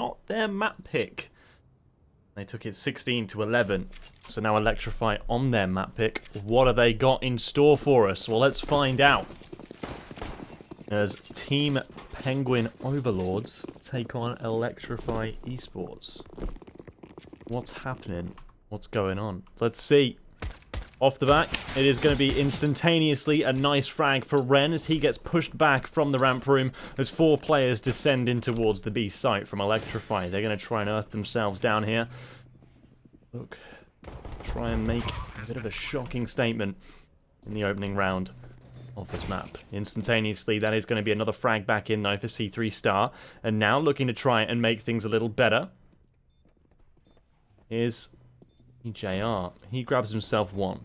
got their map pick. They took it 16-11. So now Electrify on their map pick. What have they got in store for us? Well, let's find out. As Team Penguin Overlords take on Electrify Esports. What's happening? What's going on? Let's see. Off the back, it is going to be instantaneously a nice frag for Ren as he gets pushed back from the ramp room as 4 players descend in towards the B site from Electrify. They're going to try and earth themselves down here. Look, try and make a bit of a shocking statement in the opening round of this map. Instantaneously, that is going to be another frag back in though for C3 Star. And now looking to try and make things a little better is JR. He grabs himself 1.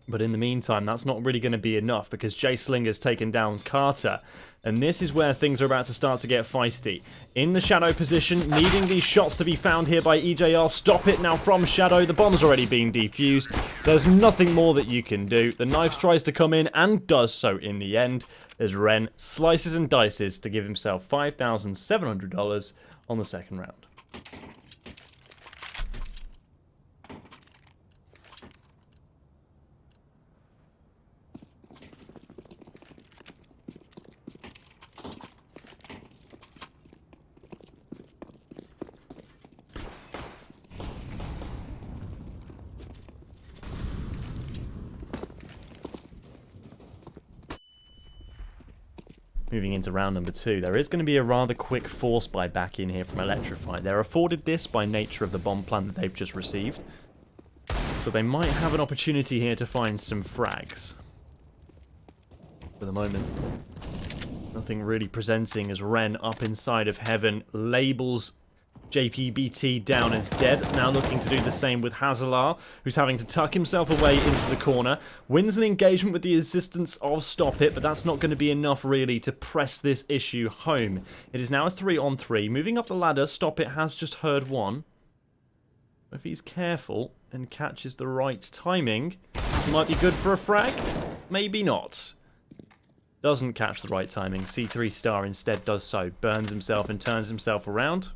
But in the meantime, that's not really going to be enough because Jay Slinger's taken down Carter. And this is where things are about to start to get feisty. In the Shadow position, needing these shots to be found here by EJR. Stop it now from Shadow. The bomb's already being defused. There's nothing more that you can do. The knife tries to come in and does so in the end as Ren slices and dices to give himself $5,700 on the second round. Moving into round number 2, there is going to be a rather quick force buy back in here from Electrify. They're afforded this by nature of the bomb plant that they've just received. So they might have an opportunity here to find some frags. For the moment, nothing really presenting as Ren up inside of heaven labels JPBT down as dead. Now looking to do the same with Hazalar, who's having to tuck himself away into the corner. Wins an engagement with the assistance of Stop It, but that's not going to be enough really to press this issue home. It is now a 3-on-3. Moving up the ladder, Stop It has just heard 1. If he's careful and catches the right timing, might be good for a frag. Maybe not. Doesn't catch the right timing. C3 Star instead does so. Burns himself and turns himself around.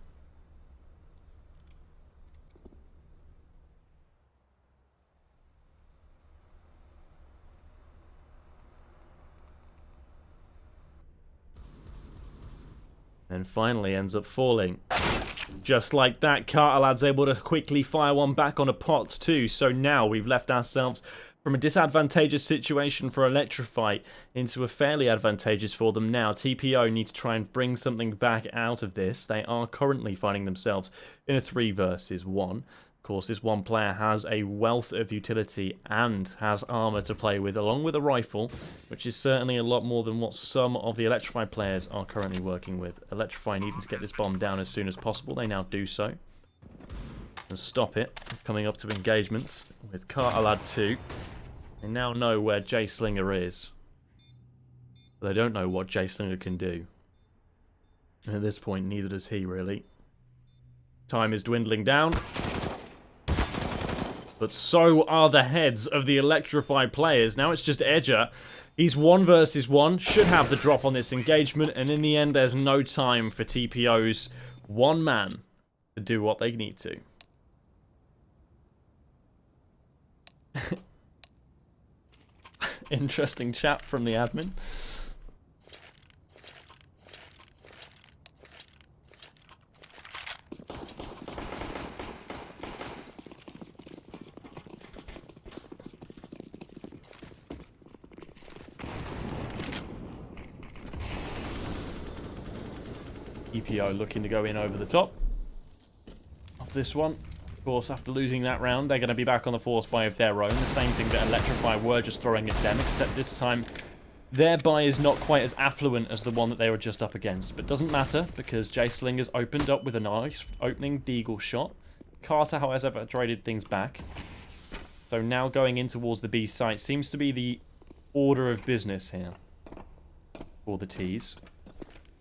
And finally ends up falling. Just like that, Carterlad's able to quickly fire one back on a pot too. So now we've left ourselves from a disadvantageous situation for Electrify into a fairly advantageous for them now. TPO need to try and bring something back out of this. They are currently finding themselves in a 3 versus 1. Of course, this one player has a wealth of utility and has armor to play with, along with a rifle, which is certainly a lot more than what some of the Electrify players are currently working with. Electrify needing to get this bomb down as soon as possible. They now do so. And Stop It is coming up to engagements with Carterlad 2. They now know where Jay Slinger is. But they don't know what Jay Slinger can do. And at this point, neither does he, really. Time is dwindling down. But so are the heads of the Electrify players. Now it's just Edger. He's 1 versus 1. Should have the drop on this engagement. And in the end, there's no time for TPO's 1 man to do what they need to. Interesting chat from the admin. TPO looking to go in over the top of this one. Of course, after losing that round, they're going to be back on the force buy of their own. The same thing that Electrify were just throwing at them, except this time their buy is not quite as affluent as the one that they were just up against. But doesn't matter, because Jay Slinger's opened up with a nice opening deagle shot. Carter, however, traded things back. So now going in towards the B site seems to be the order of business here for the T's.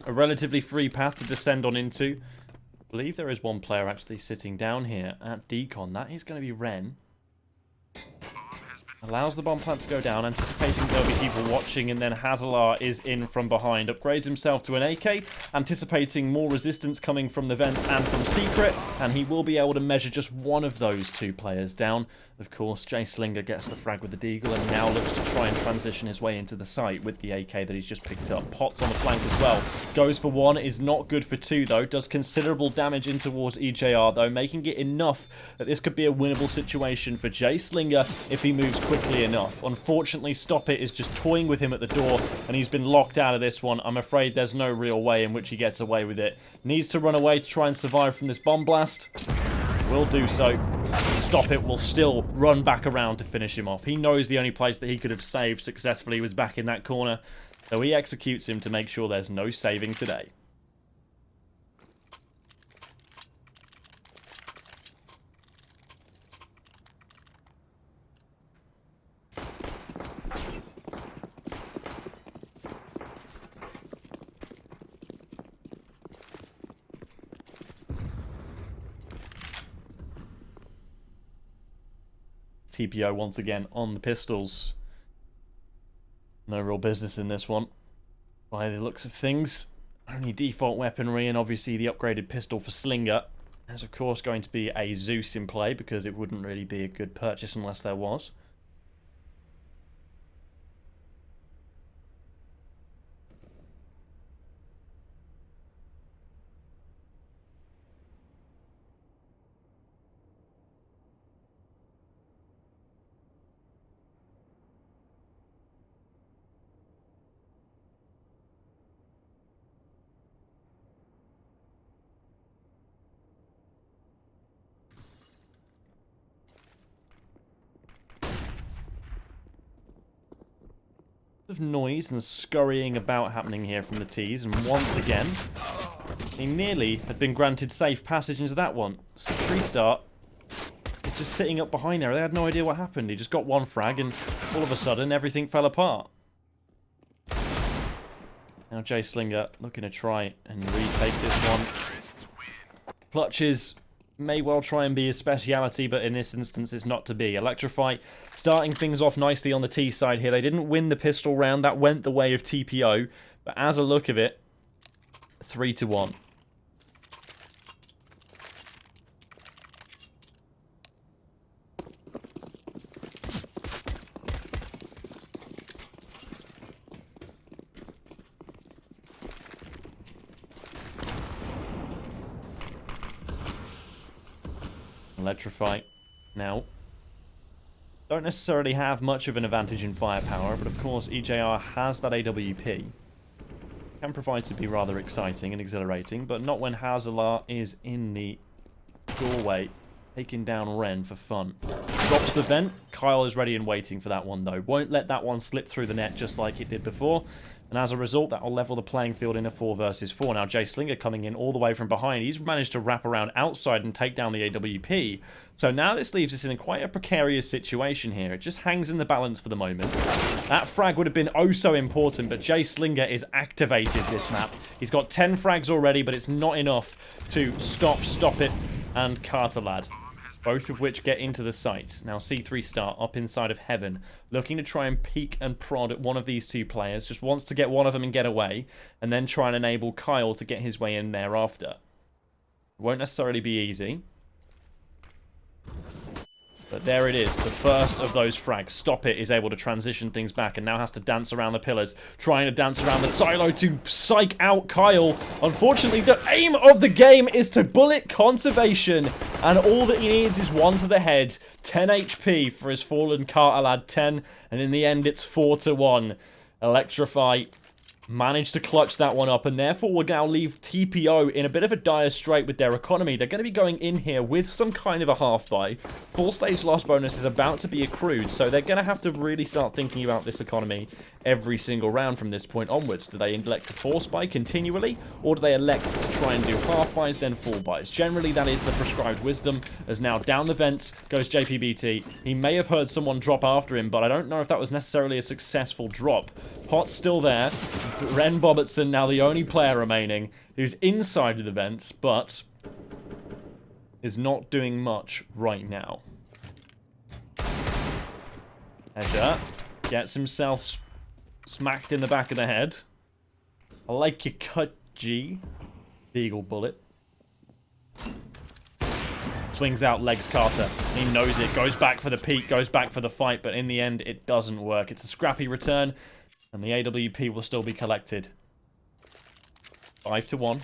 A relatively free path to descend on into. I believe there is one player actually sitting down here at Decon. That is going to be Ren. Allows the bomb plant to go down, anticipating there'll be people watching, and then Hazalar is in from behind. Upgrades himself to an AK, anticipating more resistance coming from the vents and from Secret, and he will be able to measure just one of those two players down. Of course, Jay Slinger gets the frag with the Deagle and now looks to try and transition his way into the site with the AK that he's just picked up. Potts on the flank as well. Goes for one, is not good for two though. Does considerable damage in towards EJR though, making it enough that this could be a winnable situation for Jay Slinger if he moves quickly enough. Unfortunately, Stop It is just toying with him at the door and he's been locked out of this one. I'm afraid there's no real way in which he gets away with it. Needs to run away to try and survive from this bomb blast. Will do so. Stop It will still run back around to finish him off. He knows the only place that he could have saved successfully was back in that corner, so he executes him to make sure there's no saving today. TPO once again on the pistols. No real business in this one, by the looks of things. Only default weaponry and obviously the upgraded pistol for Slinger. There's of course going to be a Zeus in play because it wouldn't really be a good purchase unless there was. Of noise and scurrying about happening here from the T's, and once again he nearly had been granted safe passage into that one. So Restart is just sitting up behind there. They had no idea what happened. He just got one frag and all of a sudden everything fell apart. Now Jay Slinger looking to try and retake this one. Clutches may well try and be a speciality, but in this instance it's not to be. Electrify starting things off nicely on the T side here. They didn't win the pistol round. That went the way of TPO. But as a look of it, 3-1. Electrify now don't necessarily have much of an advantage in firepower, but of course EJR has that AWP. Can provide to be rather exciting and exhilarating, but not when Hazalar is in the doorway taking down Ren for fun. Drops the vent. Kyle is ready and waiting for that one though. Won't let that one slip through the net just like it did before. And as a result, that will level the playing field in a 4 versus 4. Now, Jay Slinger coming in all the way from behind. He's managed to wrap around outside and take down the AWP. So now this leaves us in quite a precarious situation here. It just hangs in the balance for the moment. That frag would have been oh so important, but Jay Slinger is activated this map. He's got 10 frags already, but it's not enough to stop it, and Carter Lad. Both of which get into the site. Now C3 Star up inside of Heaven, looking to try and peek and prod at one of these two players. Just wants to get one of them and get away, and then try and enable Kyle to get his way in thereafter. Won't necessarily be easy. But there it is, the first of those frags. Stop It is able to transition things back and now has to dance around the pillars, trying to dance around the silo to psych out Kyle. Unfortunately, the aim of the game is to bullet conservation, and all that he needs is one to the head. 10 HP for his fallen Carter Lad, 10, and in the end it's 4-1. Electrify managed to clutch that one up, and therefore will now leave TPO in a bit of a dire strait with their economy. They're going to be going in here with some kind of a half-buy. Full stage loss bonus is about to be accrued, so they're going to have to really start thinking about this economy every single round from this point onwards. Do they elect to force buy continually, or do they elect to try and do half-buys, then full buys? Generally, that is the prescribed wisdom, as now down the vents goes JPBT. He may have heard someone drop after him, but I don't know if that was necessarily a successful drop. Pot's still there. Ren Bobertson now the only player remaining who's inside of the vents, but is not doing much right now. Hedger gets himself smacked in the back of the head. I like your cut, G. Beagle bullet. Swings out, legs Carter. He knows it. Goes back for the peak, goes back for the fight, but in the end, it doesn't work. It's a scrappy return, and the AWP will still be collected. 5-1.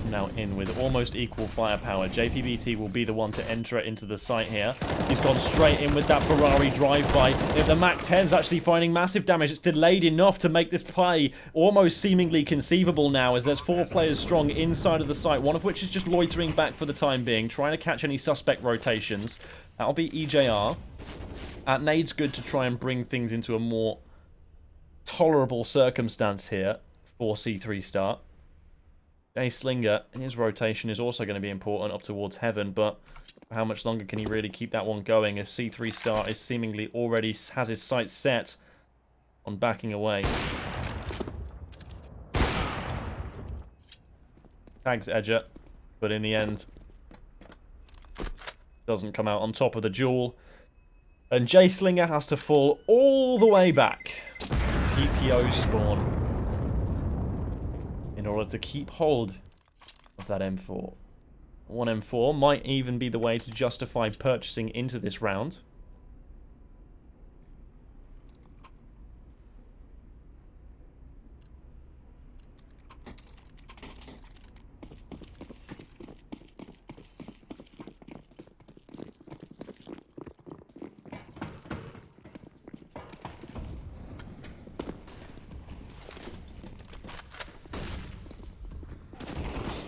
Now in with almost equal firepower. JPBT will be the one to enter it into the site here. He's gone straight in with that Ferrari drive-by. If the MAC-10's actually finding massive damage, it's delayed enough to make this play almost seemingly conceivable now, as there's 4 players strong inside of the site, one of which is just loitering back for the time being, trying to catch any suspect rotations. That'll be EJR. At nade's good to try and bring things into a more tolerable circumstance here for C3 start. A Slinger, his rotation is also going to be important up towards Heaven, but how much longer can he really keep that one going as C3 Star is seemingly already has his sights set on backing away. Tags Edger, but in the end doesn't come out on top of the duel. And J Slinger has to fall all the way back to TPO spawn in order to keep hold of that M4. 1 M4 might even be the way to justify purchasing into this round.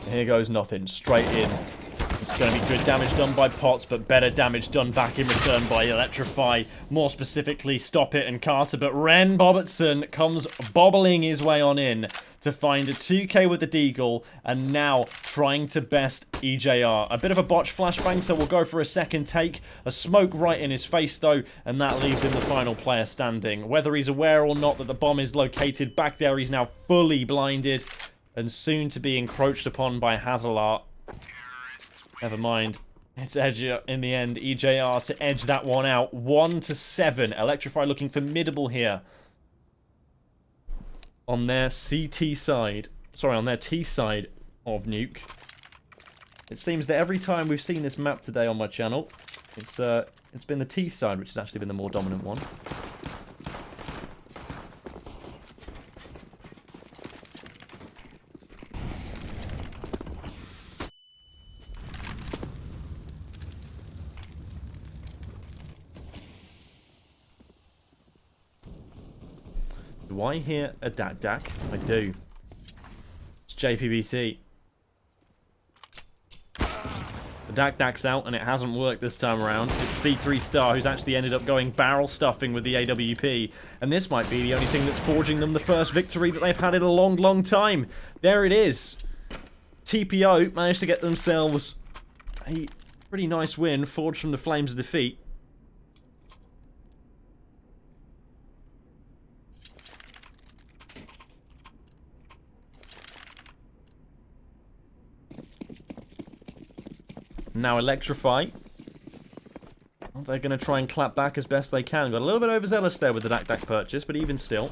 Here goes nothing. Straight in. It's going to be good damage done by Potts, but better damage done back in return by Electrify. More specifically, Stop It and Carter. But Ren Bobertson comes bobbling his way on in to find a 2k with the Deagle, and now trying to best EJR. A bit of a botch flashbang, so we'll go for a second take. A smoke right in his face, though, and that leaves him the final player standing. Whether he's aware or not that the bomb is located back there, he's now fully blinded and soon to be encroached upon by Hazelart. Never mind. It's Edger in the end. EJR to edge that one out. 1-7. Electrify looking formidable here. On their CT side. Sorry, on their T side of Nuke. It seems that every time we've seen this map today on my channel, it's been the T side which has actually been the more dominant one. Do I hear a Dak? I do. It's JPBT. The Dak's out, and it hasn't worked this time around. It's C3 Star who's actually ended up going barrel stuffing with the AWP. And this might be the only thing that's forging them the first victory that they've had in a long, long time. There it is. TPO managed to get themselves a pretty nice win, forged from the flames of defeat. Now Electrify. Well, they're going to try and clap back as best they can. Got a little bit overzealous there with the Dak purchase, but even still.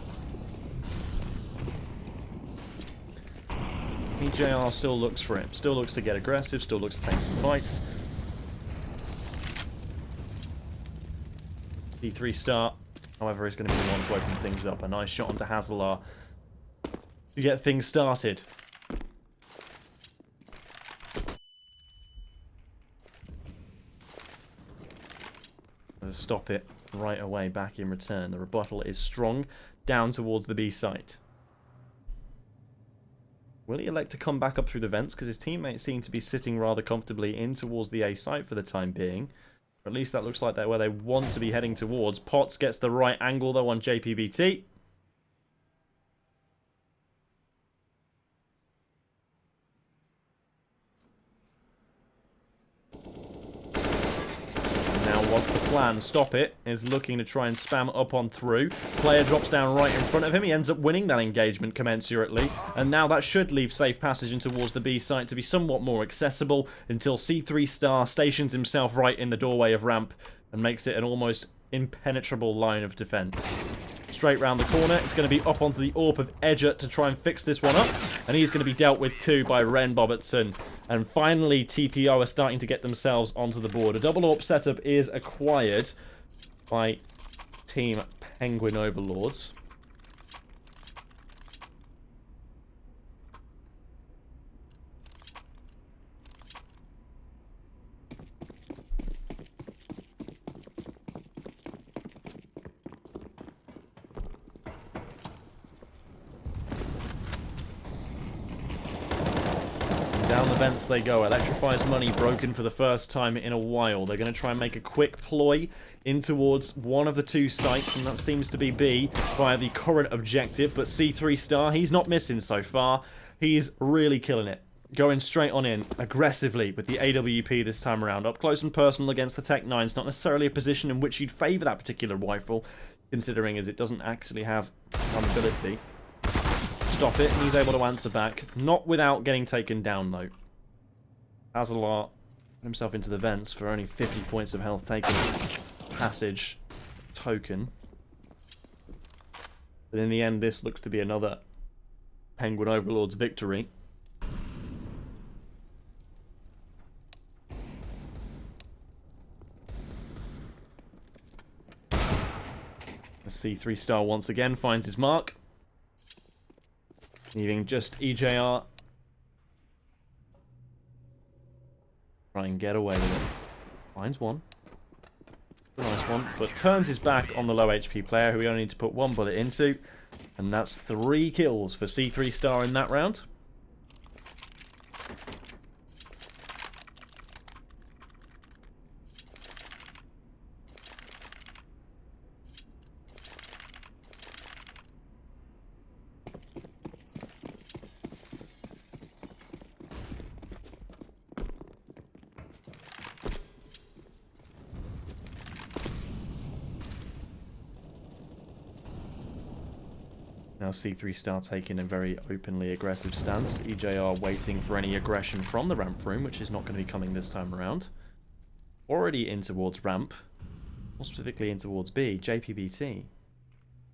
EJR still looks for it. Still looks to get aggressive. Still looks to take some fights. D3 Star, however, is going to be the one to open things up. A nice shot onto Hazelart to get things started. Stop it right away back in return. The rebuttal is strong down towards the B site. Will he elect to come back up through the vents? Because his teammates seem to be sitting rather comfortably in towards the A site for the time being. Or at least that looks like they're where they want to be heading towards. Potts gets the right angle though on JPBT. What's the plan? Stop it is looking to try and spam up on through. Player drops down right in front of him. He ends up winning that engagement commensurately. And now that should leave safe passage in towards the B site to be somewhat more accessible until C3 Star stations himself right in the doorway of ramp and makes it an almost impenetrable line of defense. Straight round the corner. It's going to be up onto the AWP of Edger to try and fix this one up. And he's going to be dealt with too by Ren Bobertson. And finally, TPO are starting to get themselves onto the board. A double AWP setup is acquired by Team Penguin Overlords. Down the vents they go. Electrify's money broken for the first time in a while. They're going to try and make a quick ploy in towards one of the two sites, and that seems to be B via the current objective. But C3 Star, he's not missing so far. He's really killing it. Going straight on in, aggressively, with the AWP this time around. Up close and personal against the Tech 9. It's not necessarily a position in which you'd favour that particular rifle, considering as it doesn't actually have vulnerability. Stop it, and he's able to answer back. Not without getting taken down, though. Azalar put himself into the vents for only 50 points of health taken. Passage token. But in the end, this looks to be another Penguin Overlord's victory. The C3 Star once again finds his mark. Leaving just EJR. Try and get away with it. Finds one. A nice one. But turns his back on the low HP player who we only need to put one bullet into. And that's 3 kills for C3 Star in that round. Now C3 Star taking a very openly aggressive stance. EJR waiting for any aggression from the ramp room, which is not going to be coming this time around. Already in towards ramp. More specifically in towards B. JPBT.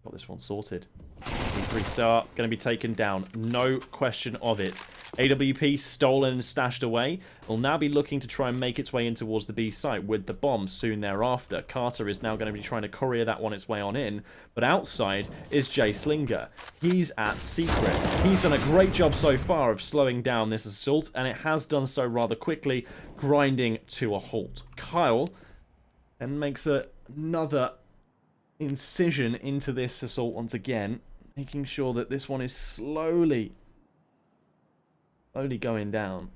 Got this one sorted. C3 Star going to be taken down. No question of it. AWP stolen and stashed away. Will now be looking to try and make its way in towards the B site with the bomb soon thereafter. Carter is now going to be trying to courier that one its way on in. But outside is Jay Slinger. He's at secret. He's done a great job so far of slowing down this assault, and it has done so rather quickly, grinding to a halt. Kyle then makes another incision into this assault once again, making sure that this one is slowly going down,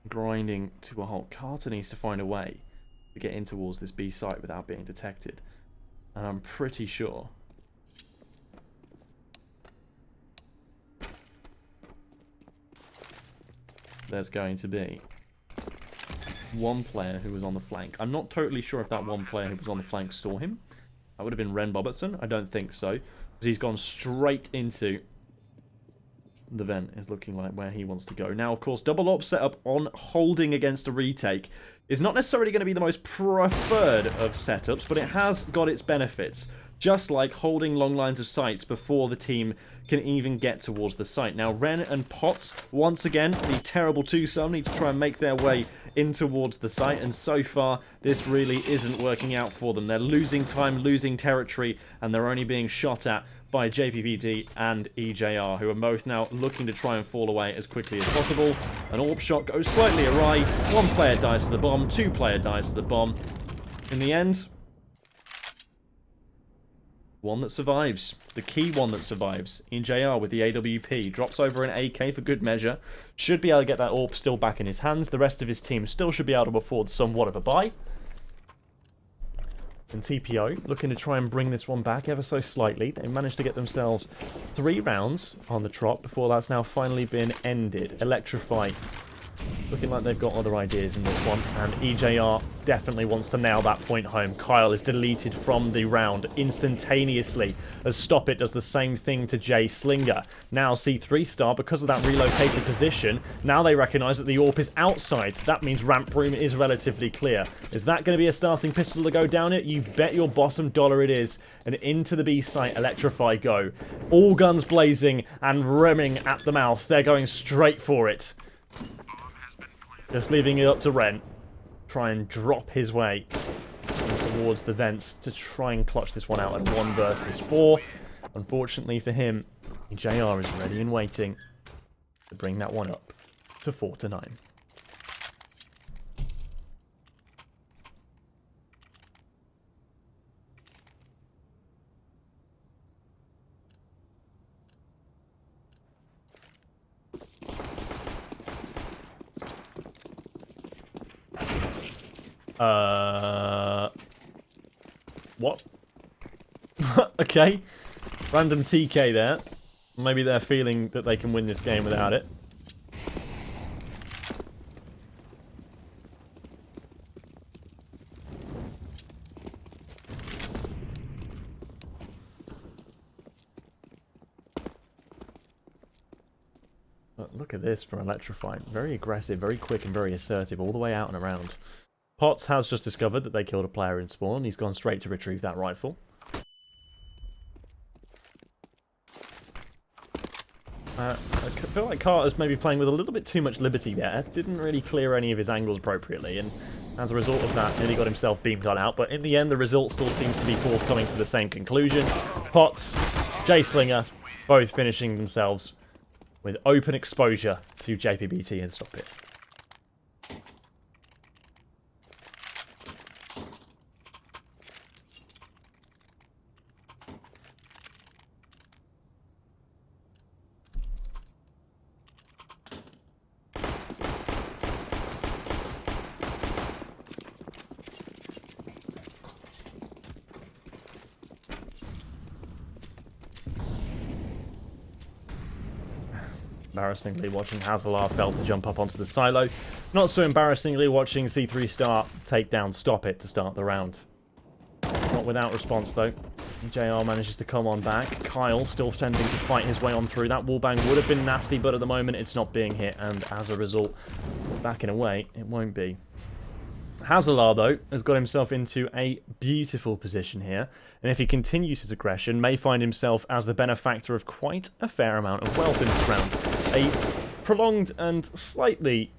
grinding to a halt. Carter needs to find a way to get in towards this B site without being detected, and I'm pretty sure there's going to be one player who was on the flank. I'm not totally sure if that one player who was on the flank saw him. That would have been Ren Bobertson. I don't think so, because he's gone straight into the vent. Is looking like where he wants to go. Now, of course, double AWP setup on holding against a retake is not necessarily going to be the most preferred of setups, but it has got its benefits. Just like holding long lines of sights before the team can even get towards the site. Now, Ren and Potts, once again, the terrible twosome, need to try and make their way in towards the site, and so far, this really isn't working out for them. They're losing time, losing territory, and they're only being shot at by JPVD and EJR, who are both now looking to try and fall away as quickly as possible. An AWP shot goes slightly awry. One player dies to the bomb, two player dies to the bomb. In the end, One that survives. The key one that survives. EJR with the AWP. Drops over an AK for good measure. Should be able to get that AWP still back in his hands. The rest of his team still should be able to afford somewhat of a buy. And TPO looking to try and bring this one back ever so slightly. They managed to get themselves 3 rounds on the trot before that's now finally been ended. Electrify looking like they've got other ideas in this one, and EJR definitely wants to nail that point home. Kyle is deleted from the round instantaneously as Stop It does the same thing to Jay Slinger. Now C3 Star, because of that relocated position, now they recognise that the AWP is outside, so that means ramp room is relatively clear. Is that going to be a starting pistol to go down it? You bet your bottom dollar it is. And into the B site, Electrify go. All guns blazing and rimming at the mouth. They're going straight for it. Just leaving it up to Ren. Try and drop his way towards the vents to try and clutch this one out at 1 versus 4. Unfortunately for him, JR is ready and waiting to bring that one up to 4-9. What? Okay. Random TK there. Maybe they're feeling that they can win this game without it. But look at this from Electrify. Very aggressive, very quick and very assertive all the way out and around. Potts has just discovered that they killed a player in spawn. He's gone straight to retrieve that rifle. I feel like Carter's maybe playing with a little bit too much liberty there. Didn't really clear any of his angles appropriately, and as a result of that, nearly got himself beam gun out. But in the end, the result still seems to be forthcoming to the same conclusion. Potts, Jay Slinger, both finishing themselves with open exposure to JPBT and Stop It. Embarrassingly watching Hazalar fail to jump up onto the silo. Not so embarrassingly watching C3 Star take down Stop It to start the round. Not without response though. JR manages to come on back. Kyle still tending to fight his way on through. That wallbang would have been nasty, but at the moment it's not being hit, and as a result, backing away, it won't be. Hazalar, though, has got himself into a beautiful position here, and if he continues his aggression, may find himself as the benefactor of quite a fair amount of wealth in this round. A prolonged and slightly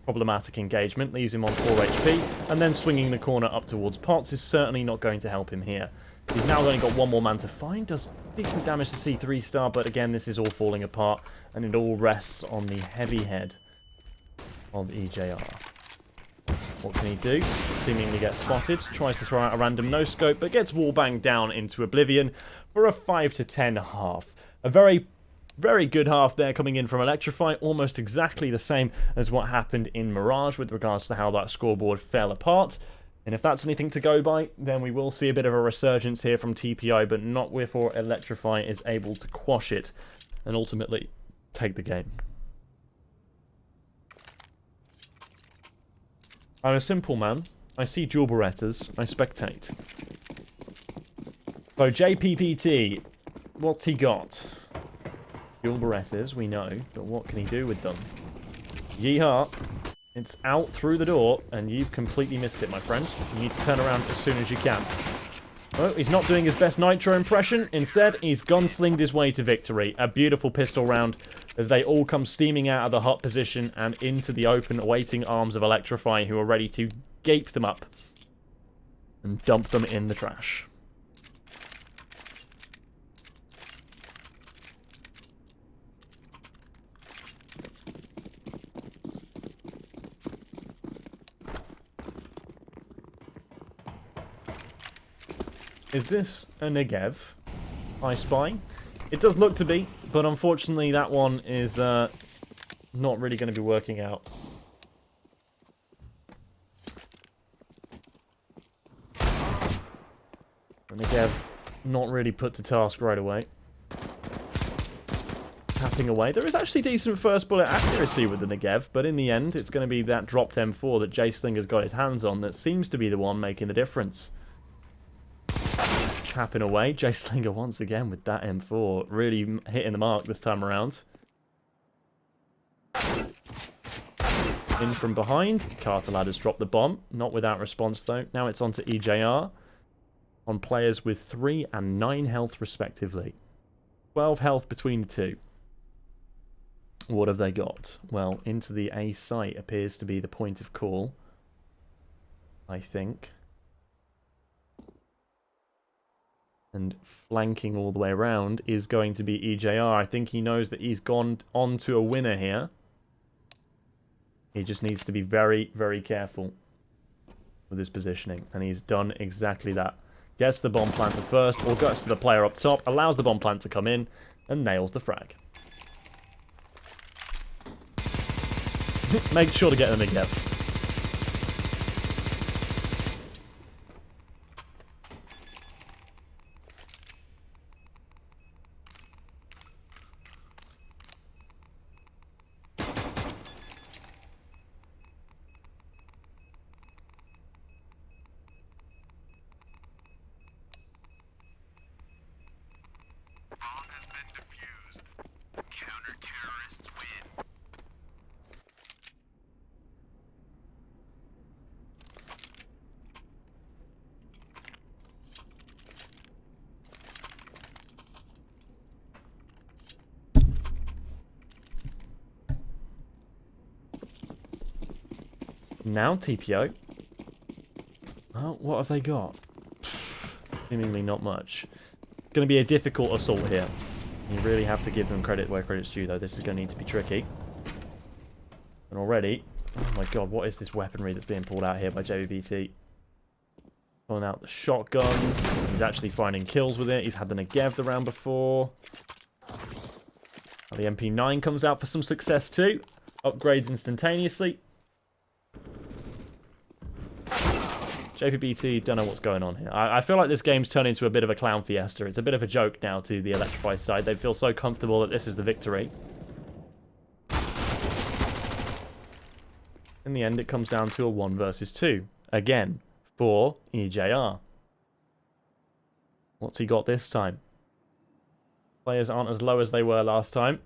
problematic engagement leaves him on 4 HP, and then swinging the corner up towards Potts is certainly not going to help him here. He's now only got 1 more man to find, does decent damage to C3 Star, but again, this is all falling apart, and it all rests on the heavy head of EJR. What can he do? Seemingly gets spotted, tries to throw out a random no-scope, but gets wallbanged down into oblivion for a 5-10 half. A very, very good half there coming in from Electrify, almost exactly the same as what happened in Mirage with regards to how that scoreboard fell apart. And if that's anything to go by, then we will see a bit of a resurgence here from TPO, but not before Electrify is able to quash it and ultimately take the game. I'm a simple man. I see dual Berettas. I spectate. So JPPT, what's he got? Dual Berettas, we know, but what can he do with them? Yeehaw. It's out through the door, and you've completely missed it, my friend. You need to turn around as soon as you can. Well, he's not doing his best Nitro impression. Instead, he's gunslinged his way to victory. A beautiful pistol round as they all come steaming out of the hot position and into the open, awaiting arms of Electrify, who are ready to gape them up and dump them in the trash. Is this a Negev? I spy. It does look to be, but unfortunately that one is not really going to be working out. And again, not really put to task right away. Tapping away. There is actually decent first bullet accuracy with the Negev, but in the end, it's going to be that dropped M4 that J-Slinger's got his hands on that seems to be the one making the difference. Tapping away. J-Slinger once again with that M4. Really hitting the mark this time around. In from behind. Cartelad has dropped the bomb. Not without response, though. Now it's on to EJR. On players with 3 and 9 health, respectively. 12 health between the two. What have they got? Well, into the A site appears to be the point of call, I think. And flanking all the way around is going to be EJR. I think he knows that he's gone on to a winner here. He just needs to be very, very careful with his positioning. And he's done exactly that. Gets the bomb planter first, or gets to the player up top, allows the bomb plant to come in, and nails the frag. Make sure to get them again. Now TPO. Oh, what have they got? Seemingly not much. Going to be a difficult assault here. You really have to give them credit where credit's due, though. This is going to need to be tricky. And already... Oh my god, what is this weaponry that's being pulled out here by JBT? Pulling out the shotguns. He's actually finding kills with it. He's had the Negev the round before. The MP9 comes out for some success too. Upgrades instantaneously. JPBT, don't know what's going on here. I feel like this game's turned into a bit of a clown fiesta. It's a bit of a joke now to the Electrify side. They feel so comfortable that this is the victory. In the end, it comes down to a 1 versus 2. Again, for EJR. What's he got this time? Players aren't as low as they were last time.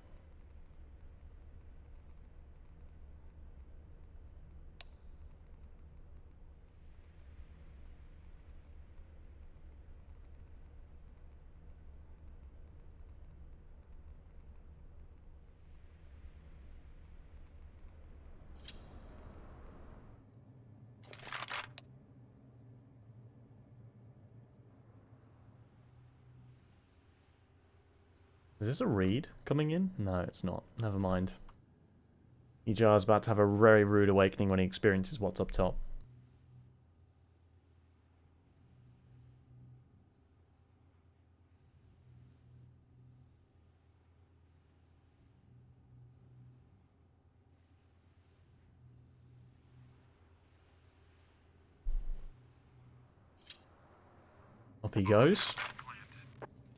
Is this a read coming in? No, it's not. Never mind. EJR is about to have a very rude awakening when he experiences what's up top. Up he goes.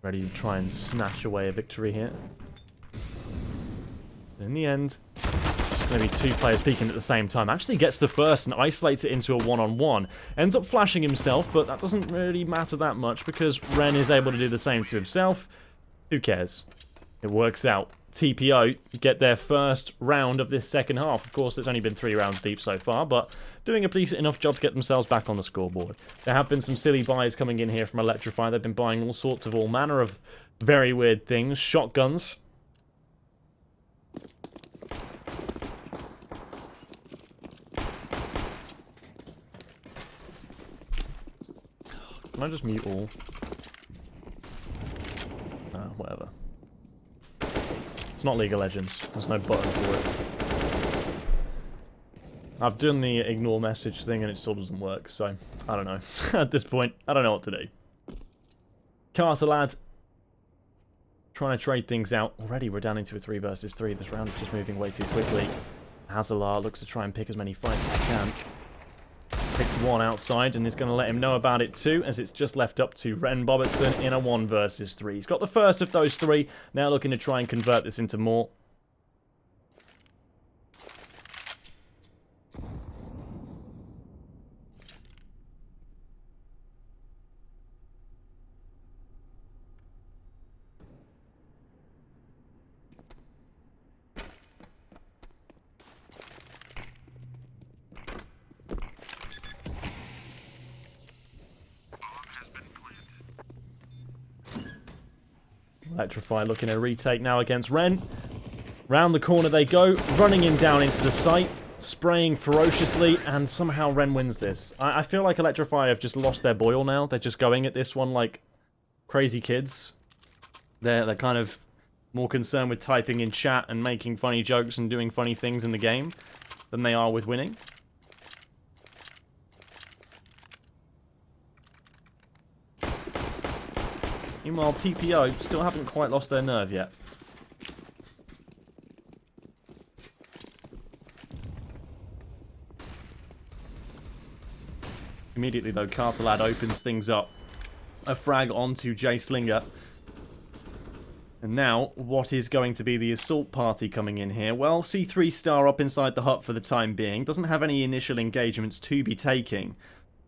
Ready to try and snatch away a victory here. In the end, it's going to be 2 players peeking at the same time. Actually gets the first and isolates it into a one-on-one. Ends up flashing himself, but that doesn't really matter that much because Ren is able to do the same to himself. Who cares? It works out. TPO get their first round of this second half. Of course, it's only been 3 rounds deep so far, but doing a decent enough job to get themselves back on the scoreboard. There have been some silly buys coming in here from Electrify. They've been buying all sorts of all manner of very weird things. Shotguns. Can I just mute all? Whatever. It's not League of Legends. There's no button for it. I've done the ignore message thing and it still doesn't work, so I don't know. At this point, I don't know what to do. Cartelad trying to trade things out. Already we're down into a 3 versus 3. This round is just moving way too quickly. Hazalar looks to try and pick as many fights as he can. Picked one outside and is going to let him know about it too, as it's just left up to Ren Bobertson in a 1 versus 3. He's got the first of those 3, now looking to try and convert this into more. Electrify looking to retake now against Ren. Round the corner they go, running him down into the site, spraying ferociously, and somehow Ren wins this. I feel like Electrify have just lost their boil now. They're just going at this one like crazy kids. They're kind of more concerned with typing in chat and making funny jokes and doing funny things in the game than they are with winning. Meanwhile, TPO still haven't quite lost their nerve yet. Immediately, though, Cartelad opens things up. A frag onto Jay Slinger. And now, what is going to be the assault party coming in here? Well, C3 Star up inside the hut for the time being. Doesn't have any initial engagements to be taking.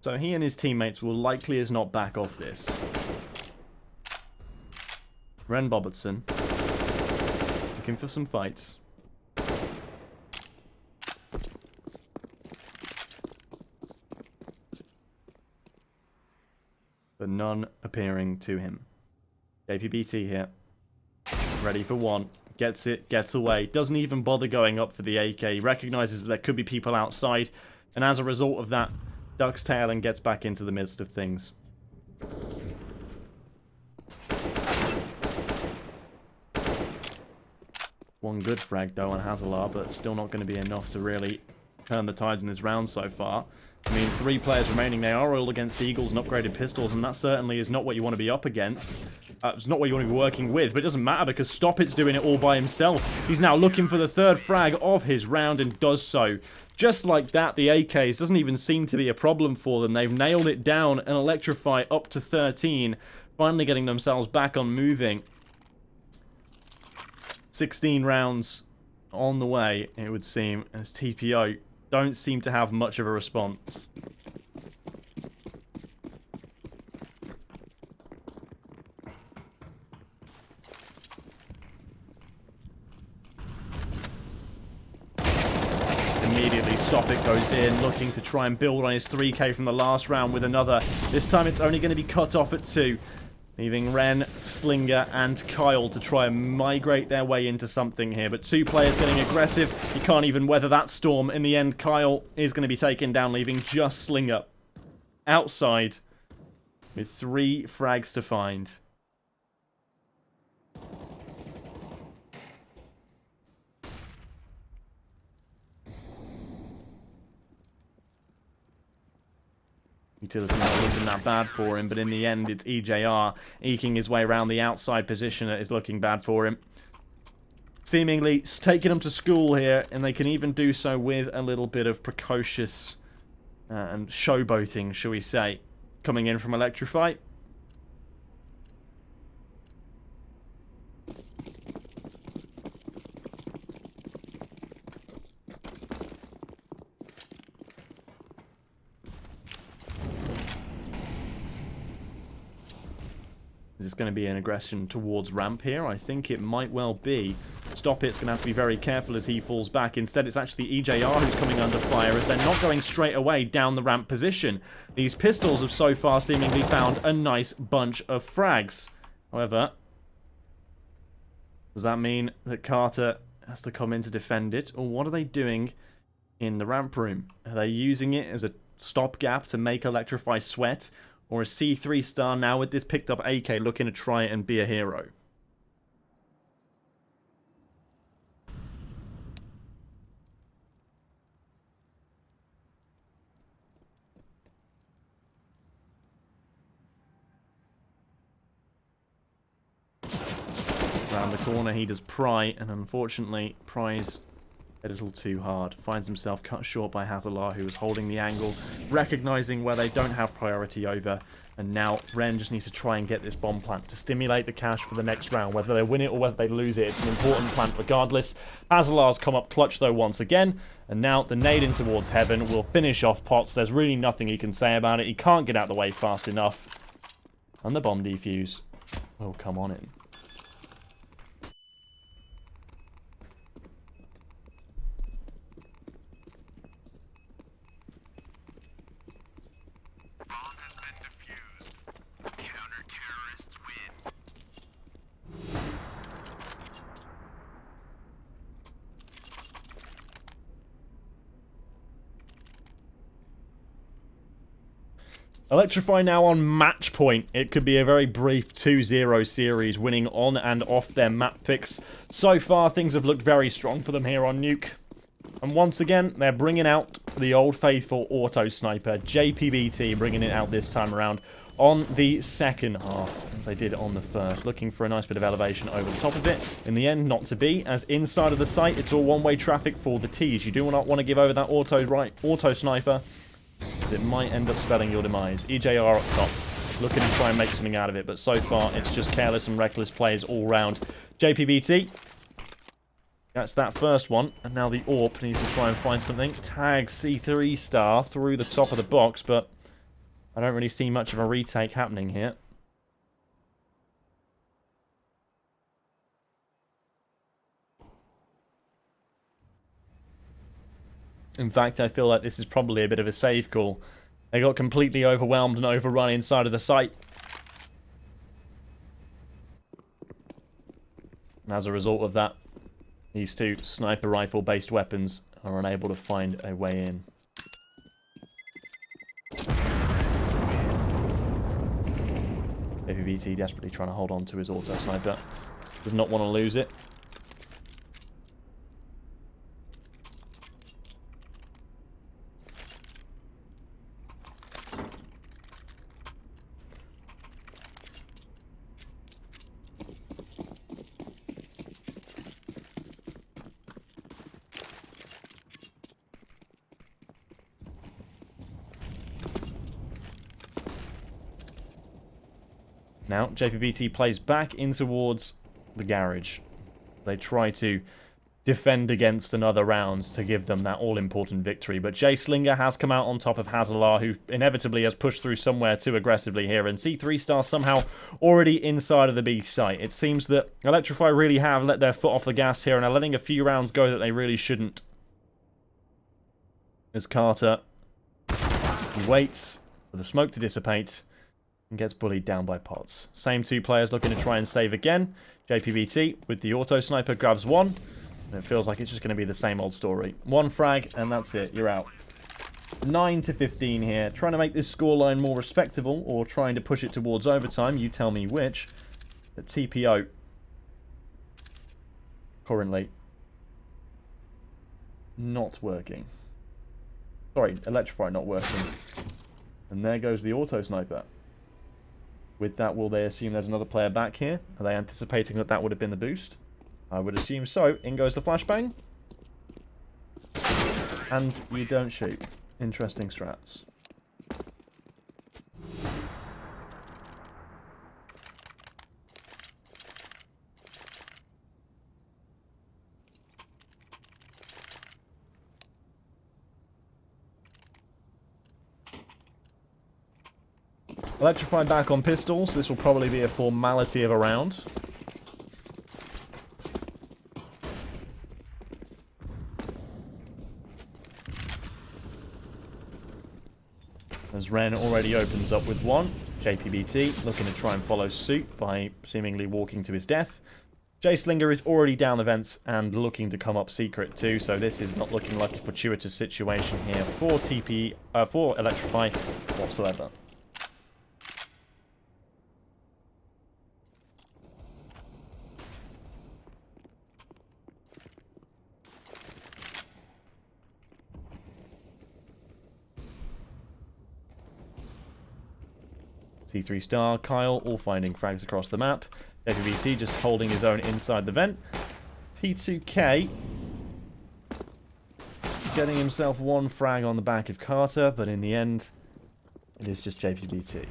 So he and his teammates will likely as not back off this. Ren Bobertson looking for some fights. But none appearing to him. JPBT here. Ready for one. Gets it, gets away. Doesn't even bother going up for the AK. He recognizes that there could be people outside. And as a result of that, ducks tail and gets back into the midst of things. One good frag though on Hazalar, but still not going to be enough to really turn the tide in this round so far. I mean, 3 players remaining. They are all against Eagles and upgraded pistols, and that certainly is not what you want to be up against. It's not what you want to be working with, but it doesn't matter because Stoppit's doing it all by himself. He's now looking for the 3rd frag of his round and does so. Just like that, the AKs doesn't even seem to be a problem for them. They've nailed it down and Electrify up to 13, finally getting themselves back on moving. 16 rounds on the way, it would seem, as TPO don't seem to have much of a response. Immediately, Stoppit goes in, looking to try and build on his 3k from the last round with another. This time it's only going to be cut off at 2. Leaving Ren, Slinger, and Kyle to try and migrate their way into something here. But 2 players getting aggressive. You can't even weather that storm. In the end, Kyle is going to be taken down, leaving just Slinger outside with 3 frags to find. Utility not looking that bad for him, but in the end it's EJR eking his way around the outside position that is looking bad for him. Seemingly taking him to school here, and they can even do so with a little bit of precocious and showboating, shall we say, coming in from Electrify. Is this going to be an aggression towards ramp here? I think it might well be. Stoppit's going to have to be very careful as he falls back. Instead, it's actually EJR who's coming under fire as they're not going straight away down the ramp position. These pistols have so far seemingly found a nice bunch of frags. However, does that mean that Carter has to come in to defend it? Or what are they doing in the ramp room? Are they using it as a stopgap to make Electrify sweat? Or is C3 Star now with this picked up AK looking to try and be a hero? Around the corner, he does Pry, and unfortunately, Pry's a little too hard. Finds himself cut short by Hazalar, who was holding the angle, recognizing where they don't have priority over. And now Ren just needs to try and get this bomb plant to stimulate the cash for the next round. Whether they win it or whether they lose it, it's an important plant regardless. Hazalar's come up clutch though once again. And now the nade in towards Heaven will finish off Potts. There's really nothing he can say about it. He can't get out of the way fast enough. And the bomb defuse will come on in. Electrify now on match point. It could be a very brief 2-0 series, winning on and off their map picks. So far, things have looked very strong for them here on Nuke. And once again, they're bringing out the old faithful auto sniper, JPBT, bringing it out this time around on the second half, as they did on the first. Looking for a nice bit of elevation over the top of it. In the end, not to be, as inside of the site, it's all one-way traffic for the T's. You do not want to give over that auto sniper. It might end up spelling your demise. EJR up top, looking to try and make something out of it, but so far it's just careless and reckless plays all round. JPBT, that's that first one, and now the AWP needs to try and find something. Tag C3 star through the top of the box, but I don't really see much of a retake happening here. In fact, I feel like this is probably a bit of a save call. They got completely overwhelmed and overrun inside of the site. And as a result of that, these two sniper rifle-based weapons are unable to find a way in. JPBT desperately trying to hold on to his auto sniper. Does not want to lose it. Now, JPBT plays back in towards the garage. They try to defend against another round to give them that all-important victory. But Jay Slinger has come out on top of Hazalar, who inevitably has pushed through somewhere too aggressively here. And C3 Star somehow already inside of the B site. It seems that Electrify really have let their foot off the gas here and are letting a few rounds go that they really shouldn't. As Carter, he waits for the smoke to dissipate and gets bullied down by Potts. Same two players looking to try and save again. JPBT with the auto sniper grabs one. And it feels like it's just going to be the same old story. One frag and that's it. You're out. 9-15 here. Trying to make this scoreline more respectable or trying to push it towards overtime. You tell me which. But TPO currently not working. Sorry, Electrify not working. And there goes the auto sniper. With that, will they assume there's another player back here? Are they anticipating that that would have been the boost? I would assume so. In goes the flashbang. And you don't shoot. Interesting strats. Electrify back on pistols. This will probably be a formality of a round. As Ren already opens up with one. JPBT looking to try and follow suit by seemingly walking to his death. Jay Slinger is already down the vents and looking to come up secret too, so this is not looking like a fortuitous situation here for for Electrify whatsoever. C3 Star, Kyle, all finding frags across the map. JPBT just holding his own inside the vent. P2K getting himself one frag on the back of Carter, but in the end, it is just JPBT.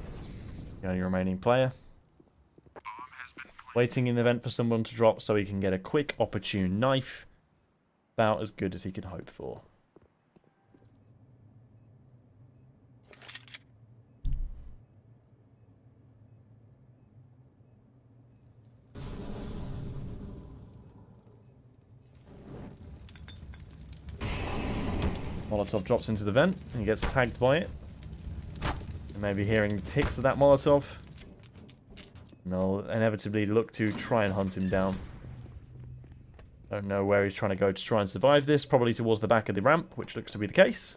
The only remaining player. Waiting in the vent for someone to drop so he can get a quick, opportune knife. About as good as he could hope for. Molotov drops into the vent and he gets tagged by it. And maybe hearing the ticks of that Molotov. And they'll inevitably look to try and hunt him down. Don't know where he's trying to go to try and survive this. Probably towards the back of the ramp, which looks to be the case.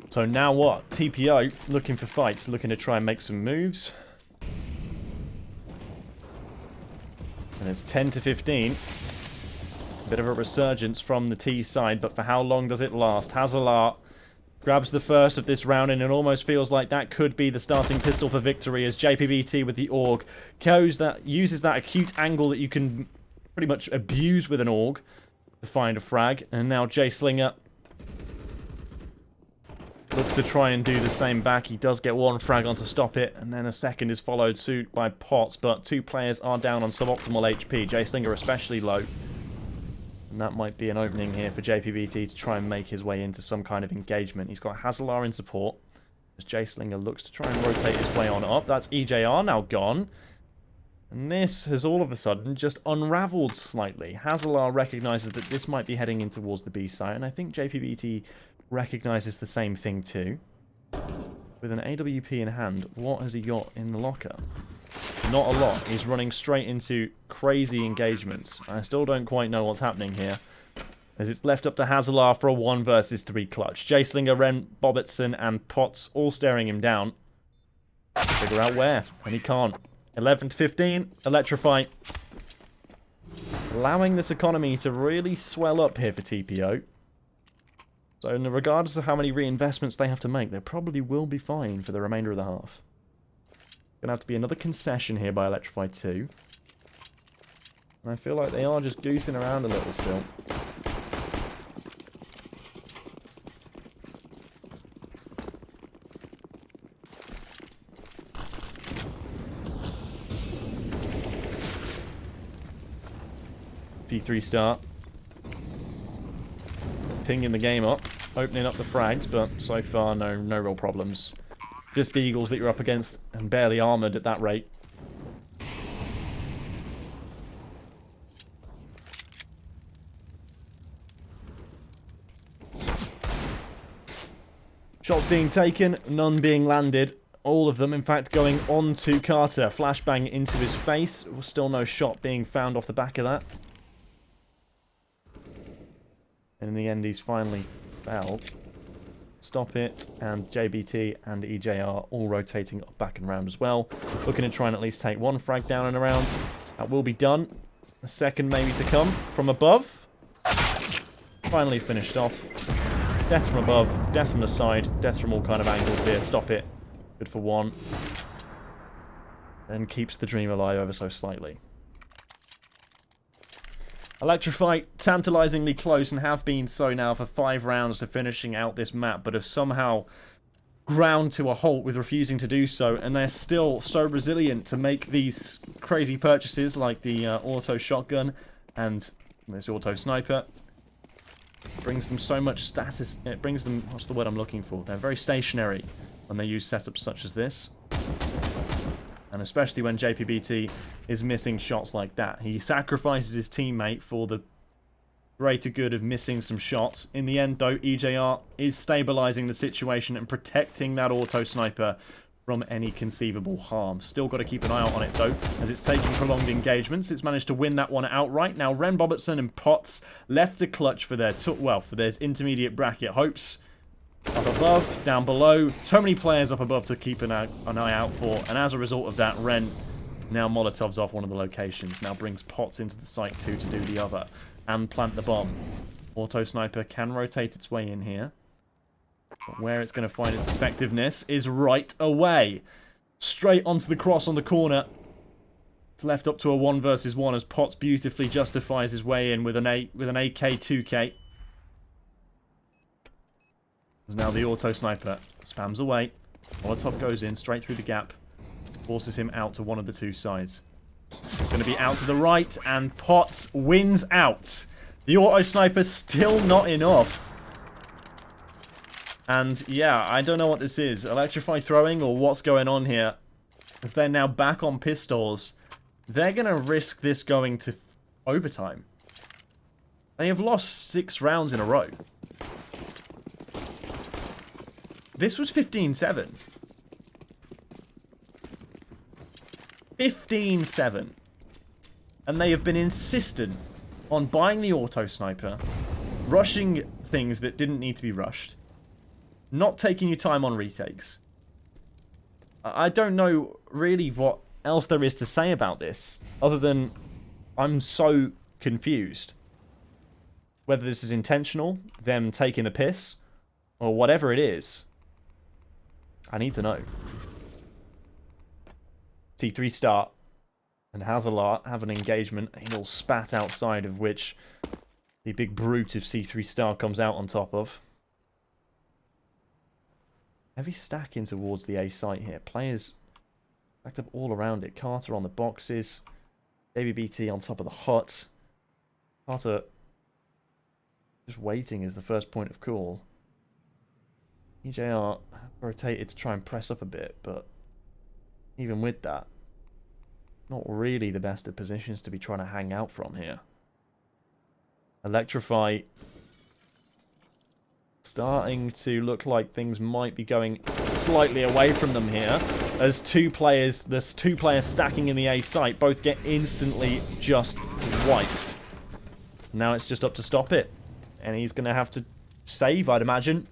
So now what? TPO looking for fights, looking to try and make some moves. And it's 10 to 15. Bit of a resurgence from the T side, but for how long does it last? Hazalar grabs the first of this round, and it almost feels like that could be the starting pistol for victory as JPBT with the AUG uses that acute angle that you can pretty much abuse with an AUG to find a frag. And now J Slinger looks to try and do the same back. He does get one frag on to stop it, and then a second is followed suit by Potts, but two players are down on suboptimal HP. J Slinger especially low. And that might be an opening here for JPBT to try and make his way into some kind of engagement. He's got Hazalar in support as J Slinger looks to try and rotate his way on up. That's EJR now gone. And this has all of a sudden just unraveled slightly. Hazalar recognizes that this might be heading in towards the B site, and I think JPBT recognizes the same thing too. With an AWP in hand, what has he got in the locker? Not a lot. He's running straight into crazy engagements. I still don't quite know what's happening here, as it's left up to Hazalar for a 1 versus 3 clutch. J Slinger, Ren, Bobertson, and Potts all staring him down. Figure out where, and he can't. 11 to 15, Electrify. Allowing this economy to really swell up here for TPO. So regardless of how many reinvestments they have to make, they probably will be fine for the remainder of the half. Gonna have to be another concession here by Electrify 2. And I feel like they are just goosing around a little still. T3 start. Pinging the game up, opening up the frags, but so far no real problems. Just the Eagles that you're up against and barely armoured at that rate. Shots being taken, none being landed. All of them, in fact, going on to Carter. Flashbang into his face. Still no shot being found off the back of that. And in the end, he's finally fell. Stop it, and JBT and EJR all rotating back and round as well. Looking to try and at least take one frag down and around. That will be done. A second maybe to come from above. Finally finished off. Death from above, death from the side, death from all kind of angles here. Stop it. Good for one. And keeps the dream alive ever so slightly. Electrify tantalizingly close and have been so now for 5 rounds to finishing out this map, but have somehow ground to a halt with refusing to do so, and they're still so resilient to make these crazy purchases like the auto shotgun and this auto sniper. It brings them so much status. It brings them, what's the word I'm looking for? They're very stationary when they use setups such as this. And especially when JPBT is missing shots like that. He sacrifices his teammate for the greater good of missing some shots. In the end, though, EJR is stabilizing the situation and protecting that auto sniper from any conceivable harm. Still got to keep an eye out on it, though, as it's taking prolonged engagements. It's managed to win that one outright. Now, Ren Bobertson and Potts left to clutch for their, for their intermediate bracket hopes. Up above, down below. So many players up above to keep an eye out for. And as a result of that, Ren now Molotovs off one of the locations. Now brings Potts into the site too to do the other. And plant the bomb. Auto Sniper can rotate its way in here. But where it's going to find its effectiveness is right away. Straight onto the cross on the corner. It's left up to a 1 versus 1 as Potts beautifully justifies his way in with an AK-2K. Now the Auto Sniper spams away. Molotov goes in straight through the gap. Forces him out to one of the two sides. It's going to be out to the right, and Potts wins out. The Auto Sniper's still not enough. And yeah, I don't know what this is. Electrify throwing or what's going on here. As they're now back on pistols. They're going to risk this going to overtime. They have lost 6 rounds in a row. This was 15-7. 15-7. And they have been insistent on buying the Auto Sniper, rushing things that didn't need to be rushed, not taking your time on retakes. I don't know really what else there is to say about this, other than I'm so confused. Whether this is intentional, them taking the piss, or whatever it is. I need to know. C3 start. And Hazard have an engagement. A little spat outside of which the big brute of C3 star comes out on top of. Heavy stacking towards the A site here. Players stacked up all around it. Carter on the boxes. WBT on top of the hut. Carter just waiting as the first point of call. EJR rotated to try and press up a bit, but even with that, not really the best of positions to be trying to hang out from here. Electrify starting to look like things might be going slightly away from them here. As there's two players stacking in the A site, both get instantly just wiped. Now it's just up to stop it. And he's going to have to save, I'd imagine.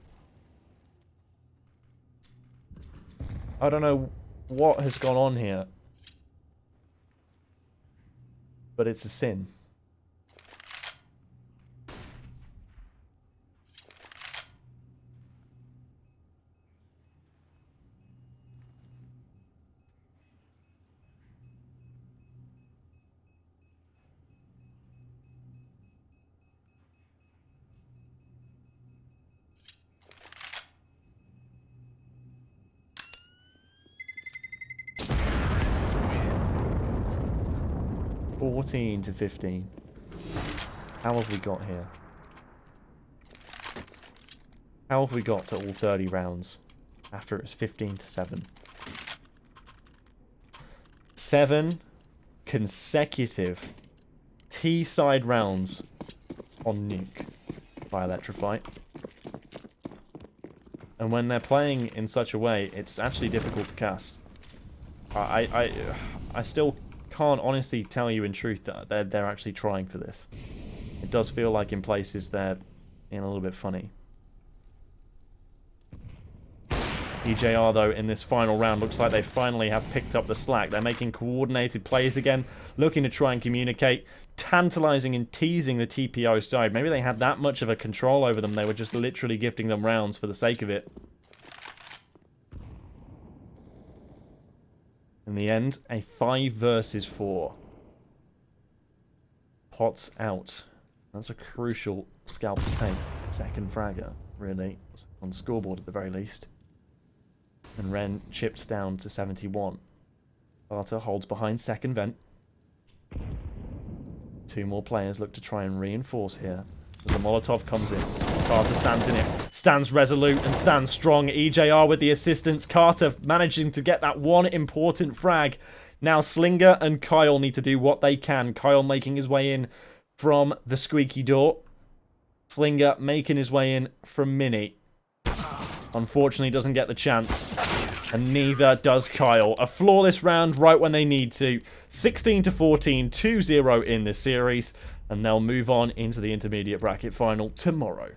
I don't know what has gone on here. But it's a sin. This is weird. 14-15. How have we got here? How have we got to all 30 rounds after it was 15-7? 7 consecutive T-side rounds on Nuke by Electrify. And when they're playing in such a way, it's actually difficult to cast. I still can't honestly tell you in truth that they're actually trying for this. It does feel like in places they're being a little bit funny. EJR, though, in this final round, looks like they finally have picked up the slack. They're making coordinated plays again, looking to try and communicate, tantalizing and teasing the TPO side. Maybe they had that much of a control over them, they were just literally gifting them rounds for the sake of it. In the end, a 5 versus 4. Potts out. That's a crucial scalp to take. Second fragger, really. On the scoreboard at the very least. And Ren chips down to 71. Carter holds behind second vent. 2 more players look to try and reinforce here. As the Molotov comes in. Carter stands in it. Stands resolute and stands strong. EJR with the assistance. Carter managing to get that one important frag. Now Slinger and Kyle need to do what they can. Kyle making his way in from the squeaky door. Slinger making his way in from Mini. Unfortunately doesn't get the chance. And neither does Kyle. A flawless round right when they need to. 16-14, 2-0 in this series. And they'll move on into the intermediate bracket final tomorrow.